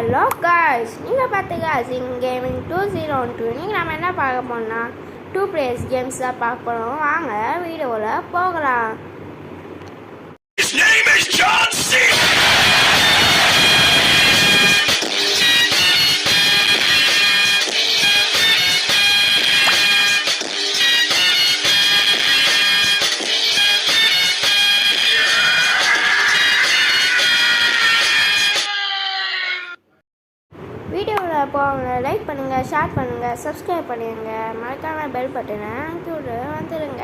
Hello guys, நீங்கள் பார்த்துக்க Singh gaming 2012. நீங்கள் நம்ம என்ன பார்க்க போனோம்னா 2 players கேம்ஸ் தான் பார்க்க போகிறோம். வாங்க வீடியோவில் போகலாம். His name is John C. வீடியோவில் போங்க, லைக் பண்ணுங்கள், ஷேர் பண்ணுங்கள், சப்ஸ்கிரைப் பண்ணிடுங்க, மறக்காம பெல் பட்டனை கூட வந்துடுங்க.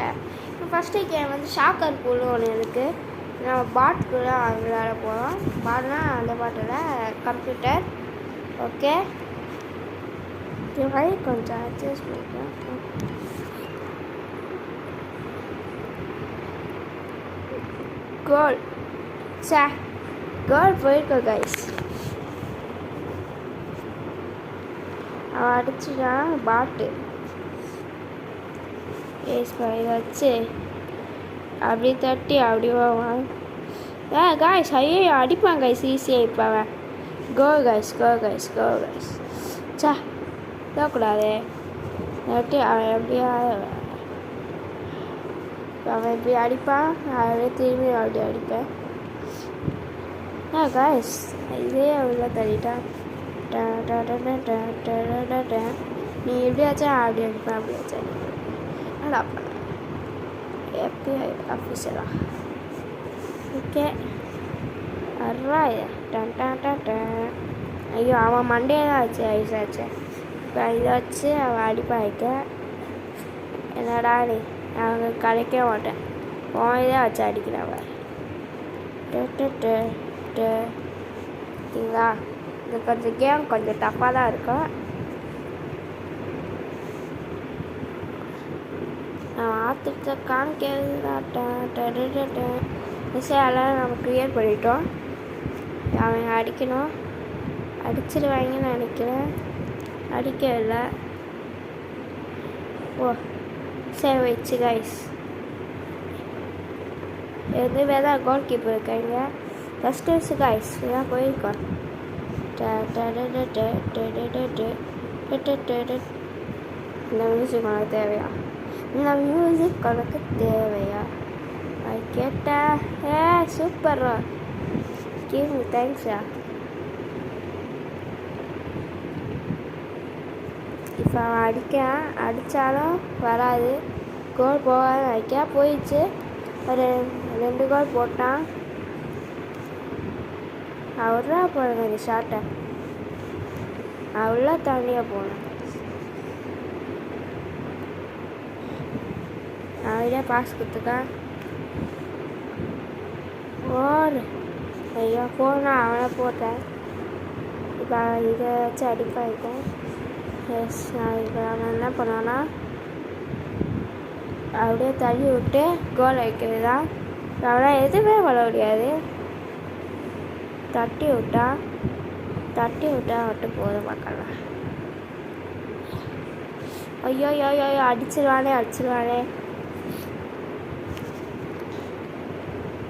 இப்போ ஃபஸ்ட்டு கேம் வந்து ஷாக்கர் பூல்னு ஒன்று இருக்குது. நம்ம பாட்டுக்குள்ளே விளையாட போகிறோம். பாட்னா அந்த பாட்டில் கம்ப்யூட்டர். ஓகே, இது கொஞ்சம் அட்ஜஸ்ட் பண்ணிக்கலாம். கோல் கோல் போயிருக்கோம் கைஸ். அவன் அடிச்சுட்டான் பாட்டு. இதை வச்சு அப்படி தட்டி அப்படி போவான். காய்ஸ் ஐயோ அடிப்பான் கைஸ் ஈஸியாக. இப்போ அவன் கோ கைஸ் போகக்கூடாது. தட்டி அவன் எப்படியா அவன் எப்படி அடிப்பான், அப்படியே திரும்பி அப்படி அடிப்பேன். காய்ஸ் இதே உள்ள தள்ளிட்டான். நீ எப்படியாச்சும் அப்படி அடிப்பேன், அப்படியாச்சும் நல்லா எப்படி ஆஃபீஸரா. ஓகே ஐயோ அவன் மண்டே தான் ஆச்சு ஐஸாச்சு. இப்போ இதை வச்சு அவன் அடிப்பான். வைக்க என்னடா நீ அவங்க கலைக்க மாட்டேன், உன் இதை வச்சு அடிக்கிறான். சரிங்களா, இது கொஞ்சம் கேம் கொஞ்சம் டஃப்பாக தான் இருக்கும். நான் ஆற்றுட்டு காமிக்கிறேன். எல்லாம் நம்ம க்ளியர் பண்ணிட்டோம். அவங்க அடிக்கணும், அடிச்சிடுவாங்கன்னு நினைக்கிறேன். அடிக்கவில்லை. ஓ சரி வச்சு கைஸ். எதுவே தான் கோல் கீப்பர் இருக்காங்க. ஃபஸ்ட் வச்சு கைஸ் இதான் போயிருக்கோம். இந்த மியூசிக் உனக்கு தேவையா? இந்த மியூசிக் உனக்கு தேவையா? அது கேட்டா சூப்பர்ரா, கிவ் மீ தேங்க்ஸ்யா. இப்போ அவன் அடித்தாலும் வராது, கோல் போகாத வைக்க போயிடுச்சு. ஒரு 2 கோல் போட்டான். அவர்ரா போடுங்க இந்த ஷார்ட்டை, அவ்வளோ தண்ணியாக போகணும். அவரே பாஸ் கொடுத்துக்கான். ஓர் ஐயோ போனா அவனை போட்டேன். இப்போ இதை வச்சு அடிப்பாயிருக்கேன். எஸ் நான் இப்போ அவன் என்ன பண்ணான்னா அப்படியே தள்ளி விட்டு கோல் வைக்கிறது தான். அவனை எதுவுமே பண்ண முடியாது. தட்டி விட்டா மட்டும் போதும் பார்க்கலாம். ஐயோ அடிச்சிருவானே.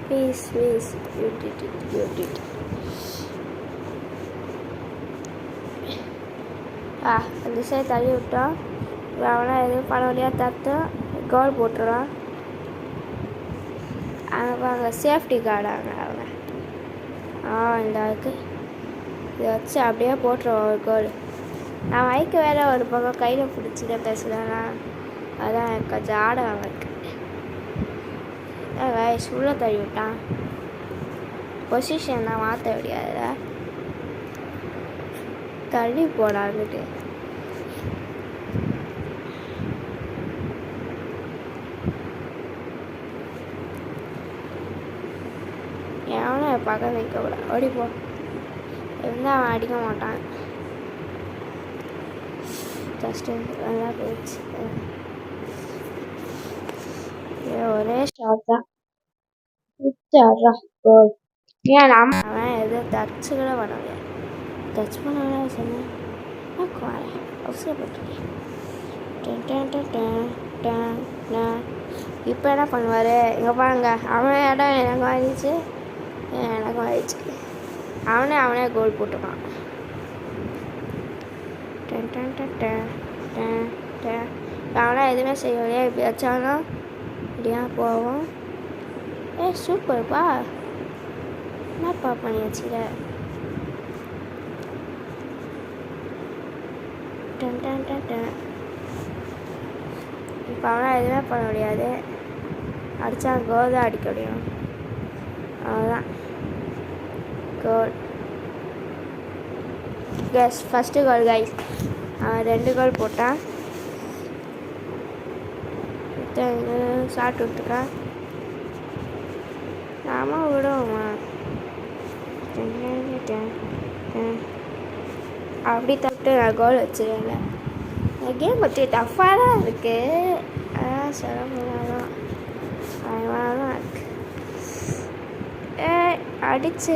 ப்ளீஸ் யூடிட். அந்த சைடு தள்ளி விட்டோம். அவனா எதுவும் பண்ண முடியாது. தத்து கோல் போட்டுருவான். அங்கே சேஃப்டி கார்டாங்க அவங்க. இந்த இருக்கு, இதை வச்சு அப்படியே போட்டுருவோம் ஒரு கோல். நான் வைக்க வேற ஒரு பக்கம் கையில் பிடிச்சிதான் பேசுகிறேன்னா அதான் எனக்கு கொஞ்சம் ஆட அவனுக்கு. வயசு உள்ள தள்ளி விட்டான். பொசிஷன் தான் மாற்ற முடியாதுல, தள்ளி போடாதுட்டு. எவனும் பார்க்க வைக்கக்கூடாது, ஓடிப்போ. இருந்தால் அவன் அடிக்க மாட்டான். ஜஸ்ட் நல்லா போயிடுச்சு. ஒரே ஷாட் தான். ஏன் அவன் எதுவும் டச்சு கூட பண்ண முடியாது. டச் பண்ண சொன்னேன் அவசரப்பட்டுருக்கேன். இப்போ என்ன பண்ணுவார்? இங்கே பாருங்க, அவன் இடம் எனக்கு ஆயிடுச்சு. அவனே கோல் போட்டுருக்கான். டன் டன் டன் டன் டன் டன். அவனால் எதுவுமே செய்யலையே, இப்படி வச்சாலும் இப்படியா போவோம். சூப்பர்ப்பா, என்னப்பா பண்ணி வச்சுக்கிற. டன் டன் டன் டன். இப்போ அவனால் எதுவுமே பண்ண முடியாது, அடித்தா கோல் தான் அடிக்க முடியும். அவ்வளோதான் goal. Guys first goal guys. அவன் 2 கோல் போட்டான். ஷாட் விட்டுருக்கான். நாம விடுவோமா, அப்படி தப்பிட்டு நான் கோல் வச்சுருவேன். இந்த கேம் பற்றி டஃப்பாக தான் இருக்குது, அதான் சிரமமாக தான் இருக்கு. அடிச்சு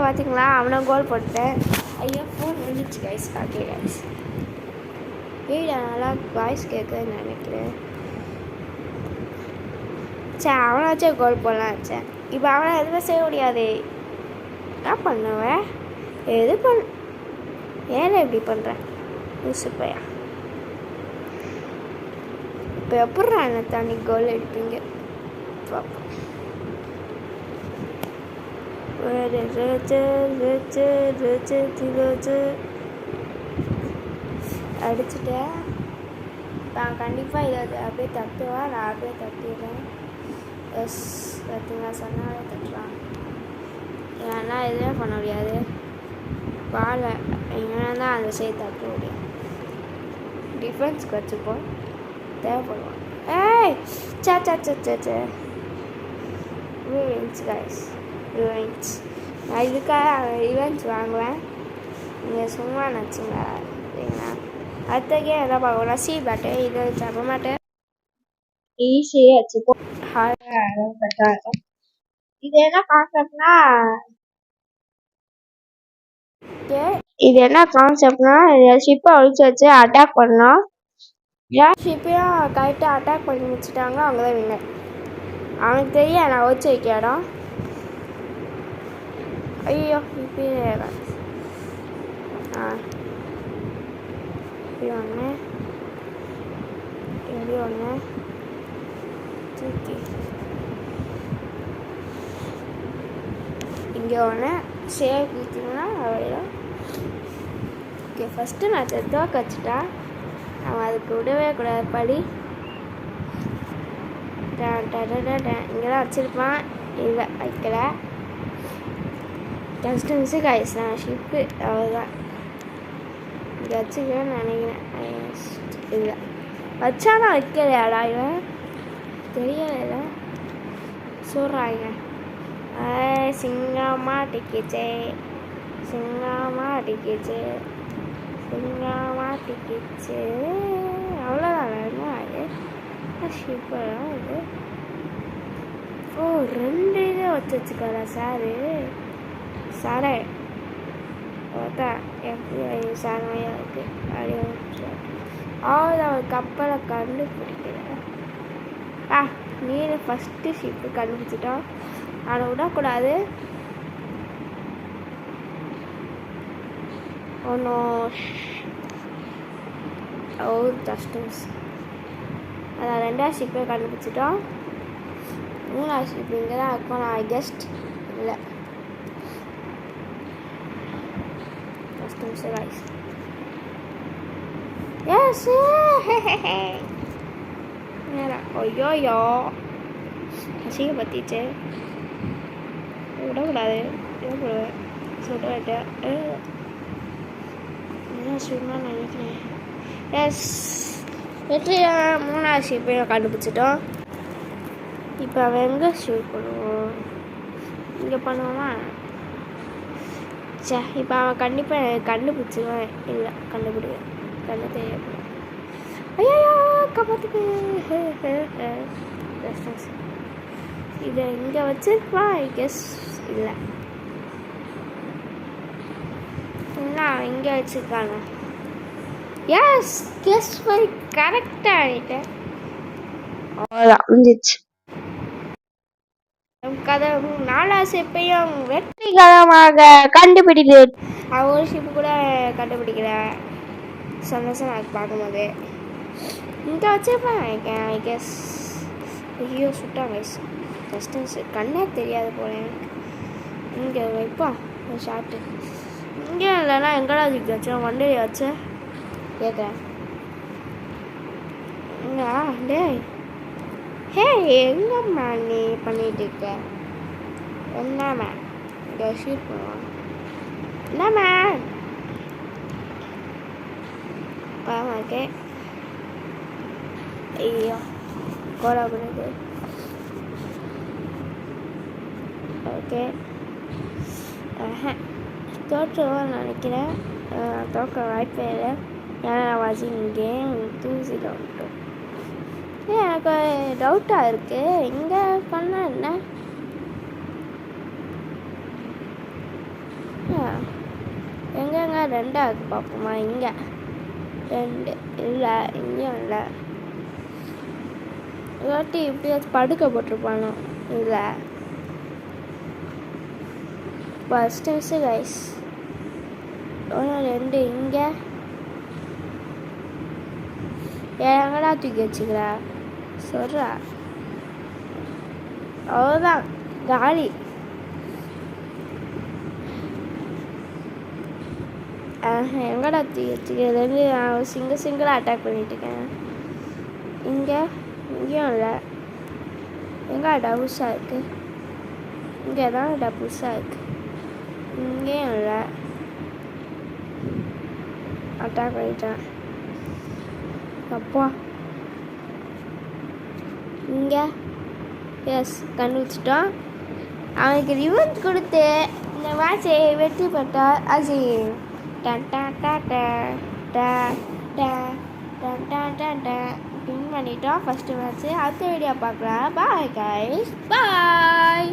பார்த்தீங்களா, அவனை கோல் போட்டேன். ஐயோ ஃபோன் வந்துச்சு கைஸ். ஓகே கைஸ், வீடியோ நல்லா வாய்ஸ் கேட்குதுன்னு நினைக்கிறேன். சரி, அவனாச்சும் கோல் போடலாம் வச்சேன். இப்போ அவனை எதுவுமே செய்ய முடியாது. என்ன பண்ணுவேன், எது ஏன் இப்படி பண்ணுறேன் யூசுப்பையா. இப்போ எப்பட்றா என்ன தண்ணி கோல் எடுப்பீங்க பார்ப்போம். அடிச்சுட்டேன். நான் கண்டிப்பாக இதை அப்படியே தட்டுவேன். நான் அப்படியே தட்டிடுறேன். எஸ், பார்த்தீங்களா, சொன்னாலே தட்டுறான். ஏன்னா எதுவுமே பண்ண முடியாது. பாலை எங்கன்னா தான் அந்த சைடு தட்ட முடியும். டிஃபென்ஸ்க்கு வச்சுப்போம், தேவைப்படுவோம். சே ரிவெஞ்ச் கைஸ், ரிவெஞ்ச். நான் இதுக்காக ரிவெஞ்ச் வாங்குவேன். நீங்கள் சும்மா நினச்சிங்க சரிங்களா. அடுத்த கேம் என்ன பார்க்கணும்னா சி பேட்டு. இது தர மாட்டேன், ஈஸியாக வச்சுப்போம். இது என்ன கான்செப்ட்னா, இது என்ன கான்செப்ட்னா, ஷிப்பை ஒழிச்சு வச்சு அட்டாக் பண்ணோம். யார் ஷிப்பையும் கரெக்டாக அட்டாக் பண்ணி முடிச்சுட்டாங்க, அவங்க தான் வின்னர். அவனுக்கு தெரியும் நான் ஒழிச்சு வைக்க இடம். ஐயோ இப்படி ஒன்று எப்படி ஒன்று தூக்கி இங்கே ஒன்று சேவ் கொடுத்தீங்கன்னா அவ்வளோ. ஓகே, ஃபஸ்ட்டு நான் தோக்க வச்சுட்டேன். அவன் அதுக்கு விடவே கூடாது. படி இங்கே தான் வச்சுருப்பான், இல்லை வைக்கல. Just miss guys. நான் ஷிப்பு அவ்வளோதான் இங்கே வச்சுக்கிறேன்னு நினைக்கிறேன். இல்லை வச்சானா வைக்கலையாடா, இவன் தெரியல சொல்கிறாங்க. சிங்கமா டிக்கிச்சே, சிங்கமா டிக்கிச்சே, சிங்கமா டிக்கிச்சே. அவ்வளோதான் என்ன அது ஷிப்பெல்லாம் இது. ஓ 2 இதை வச்சுக்காரா சாரு. சாரே பார்த்தா எப்படி சாரமையாக இருக்குது. அப்படியே ஒரு கப்பலை கண்டுபிடிக்கிறேன். நீர் ஃபஸ்ட்டு ஷிப்பு கண்டுபிடிச்சிட்டோம். அதை விடக்கூடாது. ஒன்றும் ஜஸ்டிஸ். அதான் 2ஆவது ஷிப்பை கண்டுபிடிச்சிட்டோம். 3ஆவது ஷிப் இங்கே தான் இருக்கும். நான் கெஸ்ட் இல்லை ஜஸ்டிஸ் ரைஸ். எஸ் ஐயோயோ அசிங்க பற்றிச்சு, விடக்கூடாது. சொல்லிட்டேன் என்ன சொல்லணும்னு நினைக்கிறேன். எஸ், வெற்றியாக 3ஆவது ஷிப்பையும் கண்டுபிடிச்சிட்டோம். இப்போ அவன் எங்கே ஷூட் பண்ணுவோம், இங்கே பண்ணுவோமா. சே, இப்போ அவன் கண்டிப்பாக கண்டுபிடிச்சிடுவான். இல்லை கண்டுபிடிக்க கண்ணு தெரியப்படும். ஐயோ காப்பாற்றுக்கு. இதை இங்கே வச்சிருப்பான் ஐ கெஸ். இல்லை என்ன இங்கே வச்சுருக்காங்க. எஸ், கெஸ் போய் கரெக்டாக ஆகிட்டேன். அவ்வளோதான் முடிஞ்சிச்சு. கதை 4ஆவது ஷிப்பையும் வெற்றிகரமாக கண்டுபிடித்து. ஒரு ஷிப்பு கூட கண்டுபிடிக்கல. சந்தோஷம் எனக்கு பார்க்கும்போது இங்கே வச்சுருப்பேன் நினைக்கிறேன் ஐ கெஸ். ஐயோ சுட்டாங்க கஷ்டம் கண்ணே தெரியாது போல எனக்கு. இங்கே வைப்போம் ஒரு ஷார்ட்டு. இங்கே இல்லைன்னா எங்கடா தூக்கி வச்சோம் வண்டியை வச்சு கேட்குறேன். டேய் ஹே எங்கம்மா நீ பண்ணிட்டு இருக்க? என்னம்மா இங்கே ஷூட் பண்ணுவான். என்னம்மா ஓகே. ஐயோ கோடா பண்ணுது. ஓகே தோற்றுவோம் நினைக்கிறேன். தோற்ற வாய்ப்பே இல்லை. ஏன்னா வாட்சிங் கேம் 2-0. எனக்கு டவுட்டாக இருக்குது இங்கே பண்ண என்ன எங்கெங்க 2 இருக்கு பார்ப்போமா. இங்கே 2 இல்லை, இங்கேயும் இல்லை. இல்லாட்டி இப்படியாச்சும் படுக்க போட்டிருப்பானோ. இல்லை ஃபஸ்ட்டு மிஸ்ஸு கைஸ். 1 2 இங்கே எங்கடா தூக்கி வச்சுக்கிறா சொல்கிறா. அவ்வளோதான் காலி. எங்கடா தூக்கி வச்சுக்கிறது? நான் சிங்கிளாக அட்டாக் பண்ணிட்டுருக்கேன். இங்கேயும் இல்லை. எங்கே டபுள்ஸாக இருக்குது? இங்கே தான் டபுள்ஸாக இருக்குது. இங்கேயும் இல்லை. அட்டாக் பண்ணிட்டேன். அப்பா இங்கே எஸ் கண்டுபிடிச்சிட்டோம். அவனுக்கு ரிவெஞ்ச் கொடுத்து இந்த மேட்சை வெற்றி பெற்றார் அசீம். டன் டன் டன் டன் டன் டன் டன் டன் டன் டன் வின் பண்ணிட்டோம் ஃபஸ்ட்டு மேட்ச்சு. அடுத்த வீடியோ பார்க்கலாம். பாய் கைஸ், பாய்.